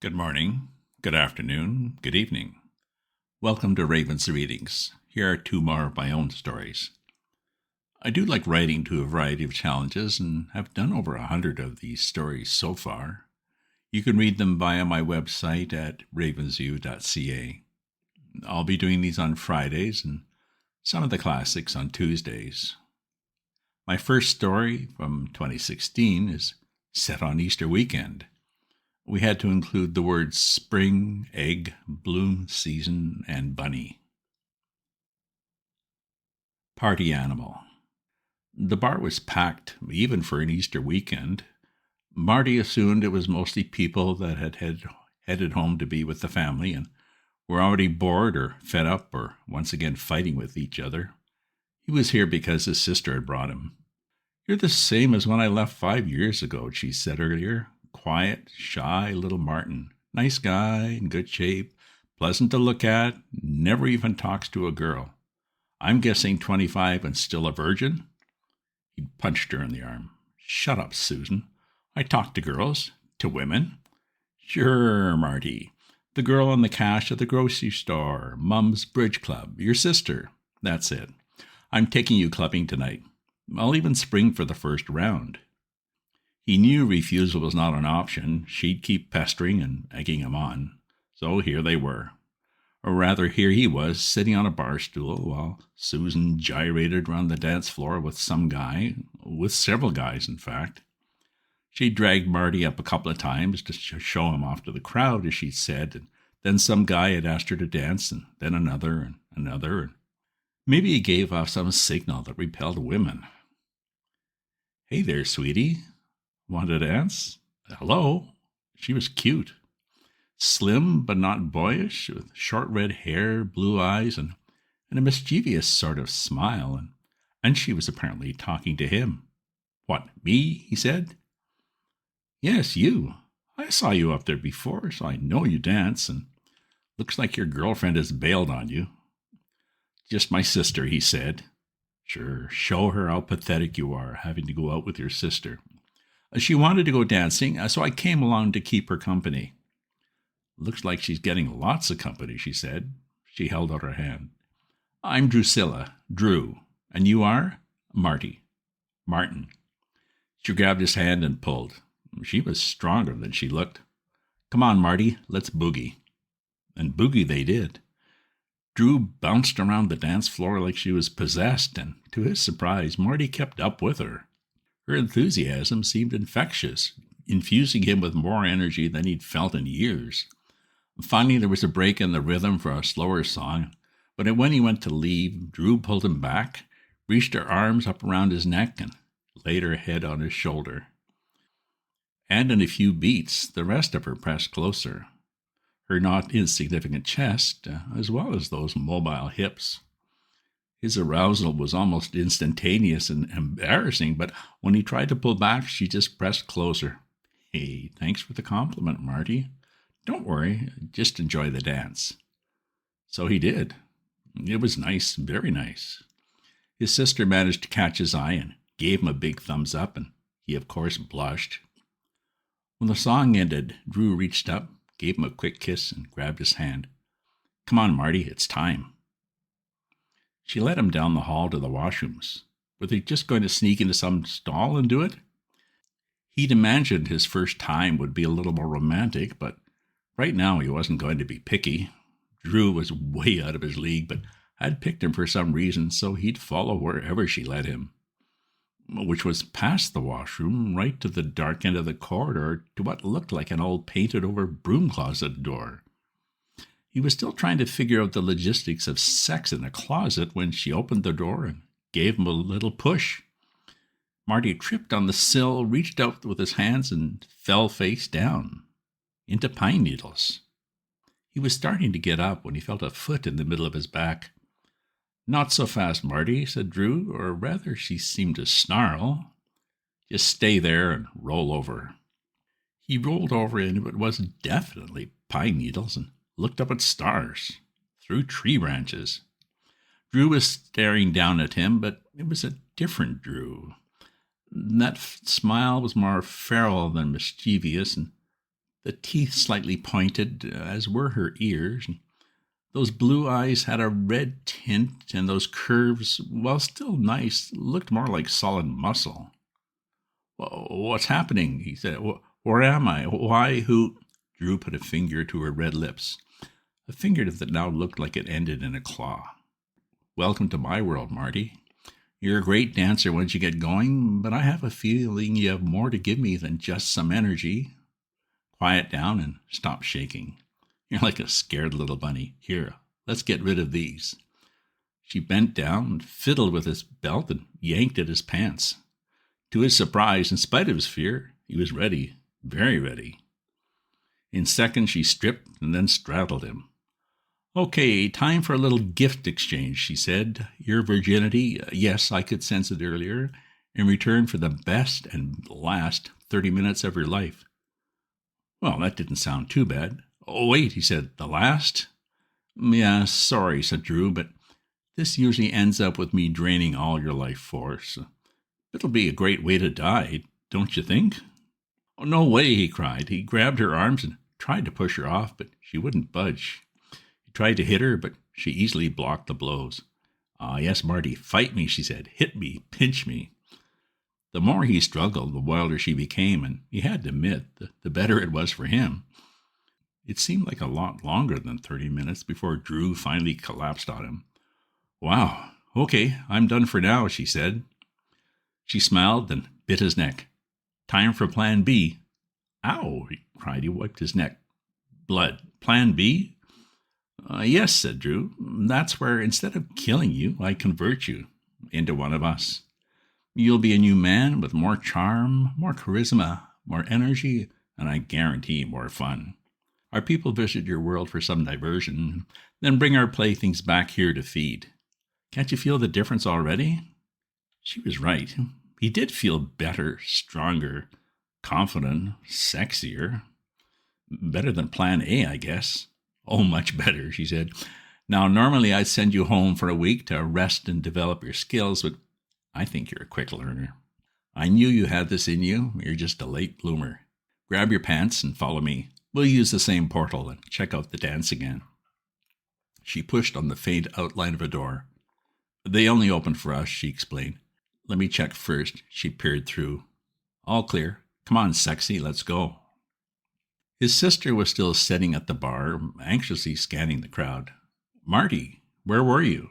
Good morning, good afternoon, good evening. Welcome to Raven's Readings. Here are two more of my own stories. I do like writing to a variety of challenges and have done over 100 of these stories so far. You can read them via my website at ravensview.ca. I'll be doing these on Fridays and some of the classics on Tuesdays. My first story from 2016 is set on Easter weekend. We had to include the words spring, egg, bloom season, and bunny. Party animal. The bar was packed, even for an Easter weekend. Marty assumed it was mostly people that had headed home to be with the family and were already bored or fed up or once again fighting with each other. He was here because his sister had brought him. "You're the same as when I left 5 years ago," she said earlier. "Quiet, shy little Martin. Nice guy, in good shape, pleasant to look at, never even talks to a girl. I'm guessing 25 and still a virgin?" He punched her in the arm. "Shut up, Susan. I talk to girls. To women." "Sure, Marty. The girl on the cash at the grocery store, Mum's bridge club, your sister. That's it. I'm taking you clubbing tonight. I'll even spring for the first round." He knew refusal was not an option. She'd keep pestering and egging him on. So here they were. Or rather, here he was, sitting on a bar stool, while Susan gyrated around the dance floor with some guy, with several guys, in fact. She dragged Marty up a couple of times to show him off to the crowd, as she said, and then some guy had asked her to dance, and then another, and another, and maybe he gave off some signal that repelled women. "Hey there, sweetie. Want to dance?" "Hello." She was cute. Slim but not boyish, with short red hair, blue eyes, and a mischievous sort of smile, and she was apparently talking to him. "What, me?" he said. "Yes, you. I saw you up there before, so I know you dance, and looks like your girlfriend has bailed on you." "Just my sister," he said. "Sure, show her how pathetic you are, having to go out with your sister. She wanted to go dancing, so I came along to keep her company." "Looks like she's getting lots of company," she said. She held out her hand. "I'm Drusilla, Drew. And you are?" "Marty." "Martin." She grabbed his hand and pulled. She was stronger than she looked. "Come on, Marty, let's boogie." And boogie they did. Drew bounced around the dance floor like she was possessed, and to his surprise, Marty kept up with her. Her enthusiasm seemed infectious, infusing him with more energy than he'd felt in years. Finally, there was a break in the rhythm for a slower song, but when he went to leave, Drew pulled him back, reached her arms up around his neck, and laid her head on his shoulder. And in a few beats, the rest of her pressed closer, her not insignificant chest, as well as those mobile hips. His arousal was almost instantaneous and embarrassing, but when he tried to pull back, she just pressed closer. "Hey, thanks for the compliment, Marty. Don't worry, just enjoy the dance." So he did. It was nice, very nice. His sister managed to catch his eye and gave him a big thumbs up, and he, of course, blushed. When the song ended, Drew reached up, gave him a quick kiss, and grabbed his hand. "Come on, Marty, it's time." She led him down the hall to the washrooms. Were they just going to sneak into some stall and do it? He'd imagined his first time would be a little more romantic, but right now he wasn't going to be picky. Drew was way out of his league, but had picked him for some reason, so he'd follow wherever she led him, which was past the washroom, right to the dark end of the corridor, to what looked like an old painted-over broom closet door. He was still trying to figure out the logistics of sex in a closet when she opened the door and gave him a little push. Marty tripped on the sill, reached out with his hands, and fell face down into pine needles. He was starting to get up when he felt a foot in the middle of his back. "Not so fast, Marty," said Drew, or rather she seemed to snarl. "Just stay there and roll over." He rolled over, and it was definitely pine needles, and looked up at stars, through tree branches. Drew was staring down at him, but it was a different Drew. That smile was more feral than mischievous, and the teeth slightly pointed, as were her ears. Those blue eyes had a red tint, and those curves, while still nice, looked more like solid muscle. "What's happening?" he said. "Where am I? Why? Who?" Drew put a finger to her red lips, a finger that now looked like it ended in a claw. "Welcome to my world, Marty. You're a great dancer once you get going, but I have a feeling you have more to give me than just some energy. Quiet down and stop shaking. You're like a scared little bunny. Here, let's get rid of these." She bent down and fiddled with his belt and yanked at his pants. To his surprise, in spite of his fear, he was ready, very ready. In seconds, she stripped and then straddled him. "Okay, time for a little gift exchange," she said. "Your virginity, yes, I could sense it earlier, in return for the best and last 30 minutes of your life." Well, that didn't sound too bad. "Oh, wait," he said, "the last?" "Yeah, sorry," said Drew, "but this usually ends up with me draining all your life force. It'll be a great way to die, don't you think?" "Oh, no way," he cried. He grabbed her arms and tried to push her off, but she wouldn't budge. He tried to hit her, but she easily blocked the blows. Yes, Marty, fight me," she said. "Hit me, pinch me." The more he struggled, the wilder she became, and he had to admit, the better it was for him. It seemed like a lot longer than 30 minutes before Drew finally collapsed on him. "Wow, okay, I'm done for now," she said. She smiled and bit his neck. "Time for plan B." "Ow," he cried. He wiped his neck. "Blood. Plan B?" Yes," said Drew. "That's where, instead of killing you, I convert you into one of us. You'll be a new man with more charm, more charisma, more energy, and I guarantee more fun. Our people visit your world for some diversion, then bring our playthings back here to feed. Can't you feel the difference already?" She was right. He did feel better, stronger, confident, sexier. Better than plan A, I guess. "Oh, much better," she said. "Now, normally I'd send you home for a week to rest and develop your skills, but I think you're a quick learner. I knew you had this in you. You're just a late bloomer. Grab your pants and follow me. We'll use the same portal and check out the dance again." She pushed on the faint outline of a door. "They only open for us," she explained. "Let me check first." She peered through. "All clear. Come on, sexy, let's go." His sister was still sitting at the bar, anxiously scanning the crowd. "Marty, where were you?"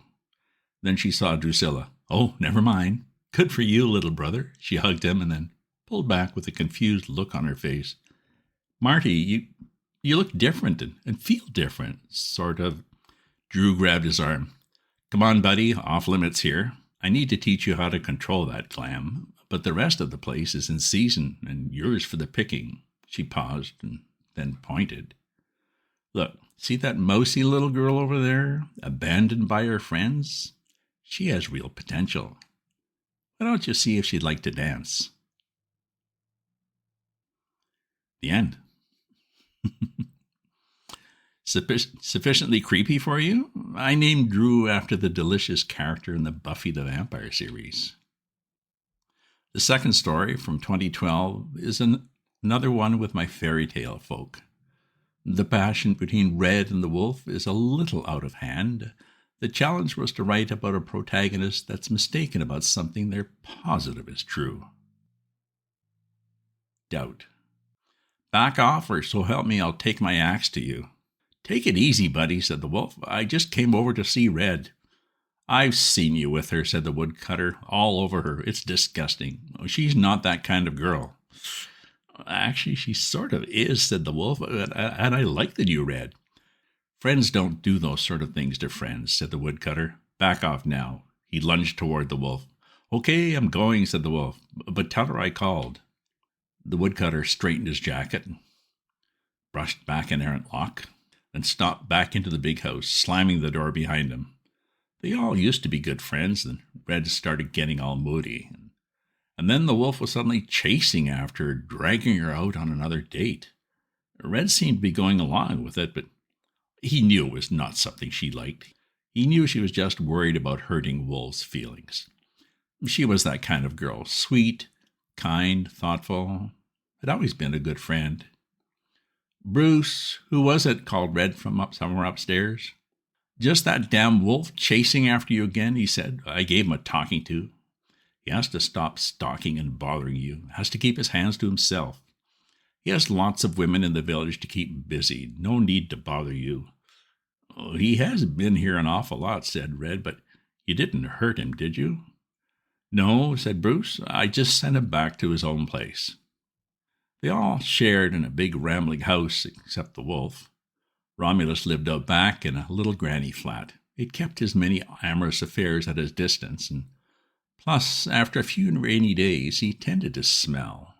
Then she saw Drusilla. "Oh, never mind. Good for you, little brother." She hugged him and then pulled back with a confused look on her face. "Marty, you look different and feel different, sort of." Drew grabbed his arm. "Come on, buddy, off limits here. I need to teach you how to control that clam, but the rest of the place is in season and yours for the picking." She paused and then pointed. "Look, see that mousy little girl over there, abandoned by her friends? She has real potential. Why don't you see if she'd like to dance?" The end. Sufficiently creepy for you? I named Drew after the delicious character in the Buffy the Vampire series. The second story, from 2012, is another one with my fairy tale folk. The passion between Red and the wolf is a little out of hand. The challenge was to write about a protagonist that's mistaken about something they're positive is true. Doubt. "Back off, or so help me, I'll take my axe to you." "Take it easy, buddy," said the wolf. "I just came over to see Red." "I've seen you with her," said the woodcutter, "all over her. It's disgusting. She's not that kind of girl." "Actually, she sort of is," said the wolf, "and I like the new Red." "Friends don't do those sort of things to friends," said the woodcutter. "Back off now." He lunged toward the wolf. "Okay, I'm going," said the wolf, "but tell her I called." The woodcutter straightened his jacket, brushed back an errant lock, and stopped back into the big house, slamming the door behind him. They all used to be good friends, and Red started getting all moody. And then the wolf was suddenly chasing after her, dragging her out on another date. Red seemed to be going along with it, but he knew it was not something she liked. He knew she was just worried about hurting Wolf's feelings. She was that kind of girl, sweet, kind, thoughtful, had always been a good friend. "Bruce, who was it?" called Red from somewhere upstairs. "Just that damn wolf chasing after you again," he said. "I gave him a talking to. He has to stop stalking and bothering you. Has to keep his hands to himself. He has lots of women in the village to keep him busy. No need to bother you." "Oh, he has been here an awful lot," said Red, "but you didn't hurt him, did you?" "No," said Bruce. "I just sent him back to his own place." They all shared in a big rambling house, except the wolf. Romulus lived out back in a little granny flat. It kept his many amorous affairs at a distance, and plus, after a few rainy days, he tended to smell.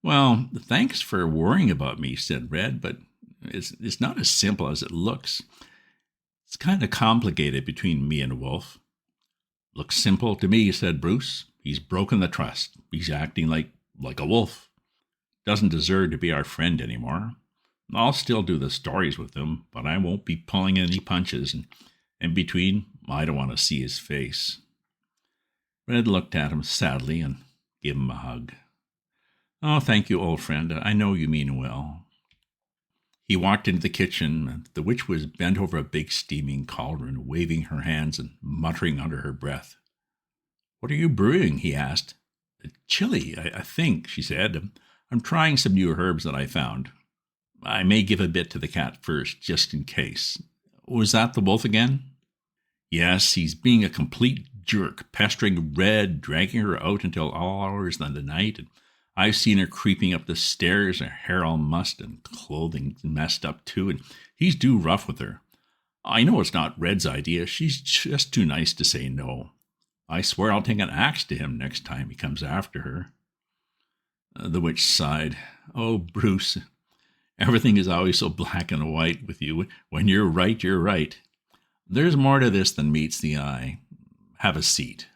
"Well, thanks for worrying about me," said Red, "but it's not as simple as it looks. It's kind of complicated between me and Wolf." "Looks simple to me," said Bruce. "He's broken the trust. He's acting like a wolf. Doesn't deserve to be our friend anymore. I'll still do the stories with him, but I won't be pulling any punches, and in between, I don't want to see his face." Red looked at him sadly and gave him a hug. "Oh, thank you, old friend. I know you mean well." He walked into the kitchen. The witch was bent over a big steaming cauldron, waving her hands and muttering under her breath. "What are you brewing?" he asked. "Chili, I think," she said. "I'm trying some new herbs that I found. I may give a bit to the cat first, just in case." "Was that the wolf again?" "Yes, he's being a complete jerk, pestering Red, dragging her out until all hours of the night. And I've seen her creeping up the stairs, her hair all mussed and clothing messed up too, and he's too rough with her. I know it's not Red's idea. She's just too nice to say no. I swear I'll take an axe to him next time he comes after her." The witch sighed. "Oh, Bruce, everything is always so black and white with you. When you're right, you're right. There's more to this than meets the eye. Have a seat."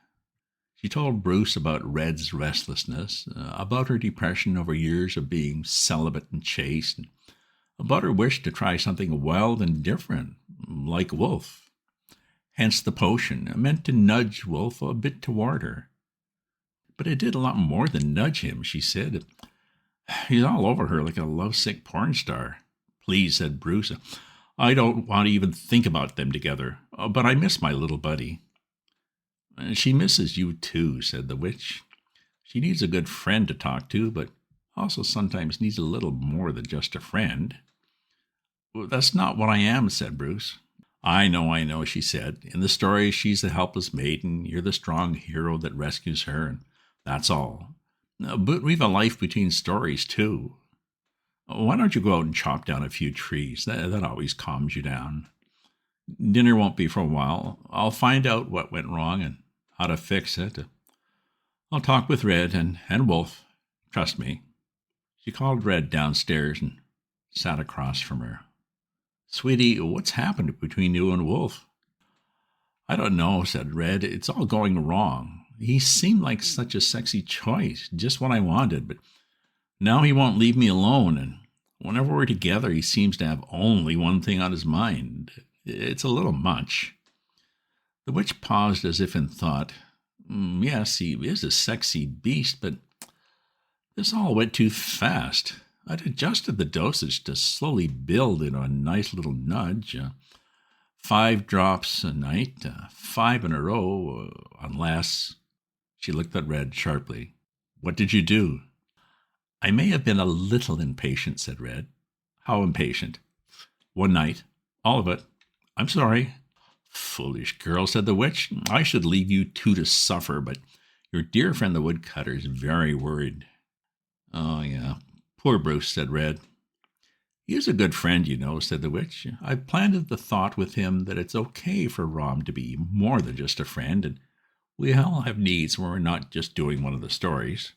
She told Bruce about Red's restlessness, about her depression over years of being celibate and chaste, and about her wish to try something wild and different, like Wolf. Hence the potion, meant to nudge Wolf a bit toward her. "But it did a lot more than nudge him," she said. "He's all over her like a lovesick porn star." "Please," said Bruce, "I don't want to even think about them together, but I miss my little buddy." "She misses you too," said the witch. "She needs a good friend to talk to, but also sometimes needs a little more than just a friend." "Well, that's not what I am," said Bruce. I know," she said. "In the story, she's the helpless maiden. You're the strong hero that rescues her, and that's all. But we've a life between stories, too. Why don't you go out and chop down a few trees? That always calms you down. Dinner won't be for a while. I'll find out what went wrong and how to fix it. I'll talk with Red and Wolf. Trust me." She called Red downstairs and sat across from her. "Sweetie, what's happened between you and Wolf?" "I don't know," said Red. "It's all going wrong. He seemed like such a sexy choice, just what I wanted, but now he won't leave me alone, and whenever we're together, he seems to have only one thing on his mind. It's a little much." The witch paused as if in thought. Yes, he is a sexy beast, but this all went too fast. I'd adjusted the dosage to slowly build into a nice little nudge. 5 drops a night, 5 in a row, unless—" She looked at Red sharply. "What did you do?" "I may have been a little impatient," said Red. "How impatient?" "One night. All of it. I'm sorry." "Foolish girl," said the witch. "I should leave you two to suffer, but your dear friend the woodcutter is very worried." "Oh, yeah. Poor Bruce," said Red. "He is a good friend, you know," said the witch. "I've planted the thought with him that it's okay for Rom to be more than just a friend, and we all have needs when we're not just doing one of the stories."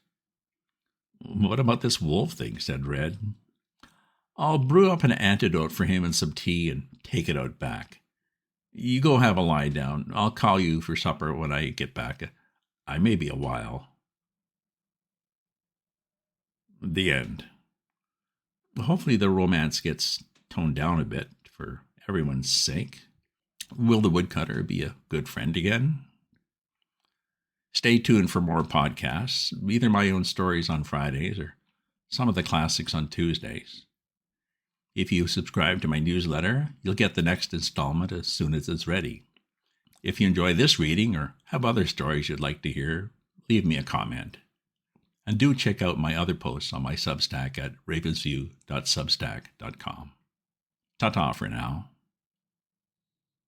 "What about this wolf thing?" said Red. "I'll brew up an antidote for him and some tea and take it out back. You go have a lie down. I'll call you for supper when I get back. I may be a while." The end. Hopefully the romance gets toned down a bit for everyone's sake. Will the woodcutter be a good friend again? Stay tuned for more podcasts, either my own stories on Fridays or some of the classics on Tuesdays. If you subscribe to my newsletter, you'll get the next installment as soon as it's ready. If you enjoy this reading or have other stories you'd like to hear, leave me a comment. And do check out my other posts on my Substack at ravensview.substack.com. Ta-ta for now.